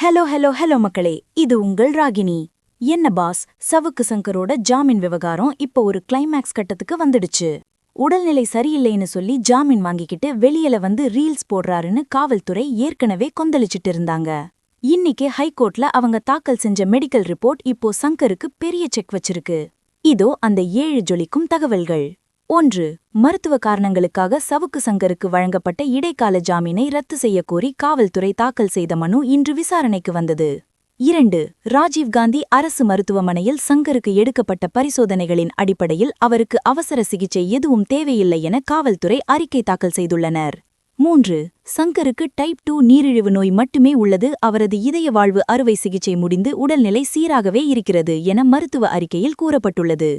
Hello மக்களே, இது உங்கள் ராகினி. என்ன பாஸ், சவுக்கு சங்கரோட ஜாமீன் விவகாரம் இப்போ ஒரு கிளைமேக்ஸ் கட்டத்துக்கு வந்துடுச்சு. உடல்நிலை சரியில்லைன்னு சொல்லி ஜாமீன் வாங்கிக்கிட்டு வெளியில வந்து ரீல்ஸ் போடுறாருன்னு காவல்துறை ஏற்கனவே கொந்தளிச்சிட்டு இருந்தாங்க. இன்னிக்கு ஹைகோர்ட்ல அவங்க தாக்கல் செஞ்ச மெடிக்கல் ரிப்போர்ட் இப்போ சங்கருக்கு பெரிய செக் வச்சிருக்கு. இதோ அந்த 7 ஜொலிக்கும் தகவல்கள். 1. மருத்துவ காரணங்களுக்காக சவுக்கு சங்கருக்கு வழங்கப்பட்ட இடைக்கால ஜாமீனை ரத்து செய்யக்கோரி காவல்துறை தாக்கல் செய்த மனு இன்று விசாரணைக்கு வந்தது. 2. ராஜீவ்காந்தி அரசு மருத்துவமனையில் சங்கருக்கு எடுக்கப்பட்ட பரிசோதனைகளின் அடிப்படையில் அவருக்கு அவசர சிகிச்சை எதுவும் தேவையில்லை என காவல்துறை அறிக்கை தாக்கல் செய்துள்ளனர். 3. சங்கருக்கு டைப் 2 நீரிழிவு நோய் மட்டுமே உள்ளது, அவரது இதய வாழ்வு அறுவை சிகிச்சை முடிந்து உடல்நிலை சீராகவே இருக்கிறது என மருத்துவ அறிக்கையில் கூறப்பட்டுள்ளது.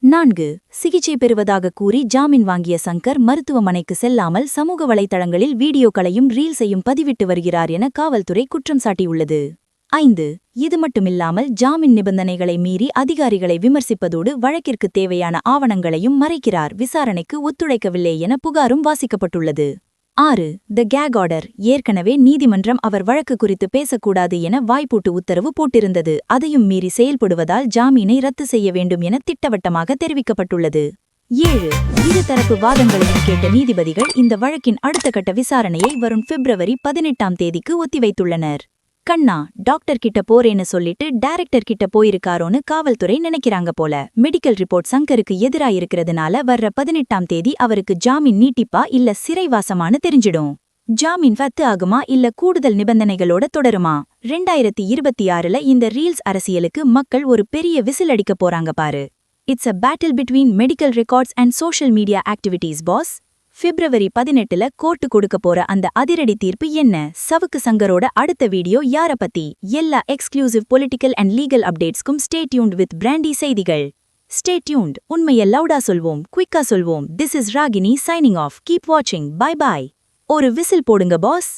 4. சிகிச்சை பெறுவதாக கூறி ஜாமீன் வாங்கிய சங்கர் மருத்துவமனைக்கு செல்லாமல் சமூக வலைதளங்களில் வீடியோக்களையும் ரீல்ஸையும் பதிவிட்டு வருகிறார் என காவல்துறை குற்றம் சாட்டியுள்ளது. 5. இது மட்டுமில்லாமல் ஜாமீன் நிபந்தனைகளை மீறி அதிகாரிகளை விமர்சிப்பதோடு வழக்கிற்கு தேவையான ஆவணங்களையும் மறைக்கிறார், விசாரணைக்கு ஒத்துழைக்கவில்லை என புகாரும் வாசிக்கப்பட்டுள்ளது. 6. The cake order. ஏற்கனவே நீதிமன்றம் அவர் வழக்கு குறித்து பேசக்கூடாது என வாய்ப்பூட்டு உத்தரவு போட்டிருந்தது, அதையும் மீறி செயல்படுவதால் ஜாமீனை ரத்து செய்ய வேண்டும் என திட்டவட்டமாக தெரிவிக்கப்பட்டுள்ளது. 7. இருதரப்பு வாதங்களையும் கேட்ட நீதிபதிகள் இந்த வழக்கின் அடுத்த கட்ட விசாரணையை வரும் பிப்ரவரி 18ஆம் தேதிக்கு ஒத்திவைத்துள்ளனர். கண்ணா, டாக்டர் கிட்ட போறேன்னு சொல்லிட்டு டைரக்டர் கிட்ட போயிருக்காரோன்னு காவல்துறை நினைக்கிறாங்க போல. மெடிக்கல் ரிப்போர்ட் சங்கருக்கு எதிராயிருக்கிறதுனால வர்ற 18ஆம் தேதி அவருக்கு ஜாமீன் நீட்டிப்பா இல்ல சிறைவாசமானு தெரிஞ்சிடும். ஜாமீன் ரத்து ஆகுமா இல்ல கூடுதல் நிபந்தனைகளோட தொடருமா? 2026ல இந்த ரீல்ஸ் அரசியலுக்கு மக்கள் ஒரு பெரிய விசில் அடிக்க போறாங்க பாரு. It's a battle between medical records and social media activities boss. February 18ல கோர்ட்டு கொடுக்க போற அந்த அதிரடி தீர்ப்பு என்ன? சவுக்கு சங்கரோட அடுத்த வீடியோ யார பத்தி? எல்லா எக்ஸ்க்ளூசிவ் பொலிட்டிக்கல் அண்ட் லீகல் அப்டேட்ஸ்க்கும் ஸ்டே டியூன்ட் வித் பிராண்டி செய்திகள். Stay tuned. உண்மையை லவுடா சொல்வோம், குயிக்கா சொல்வோம். This is Ragini signing off. Keep வாட்சிங். Bye bye. ஒரு விசில் போடுங்க பாஸ்.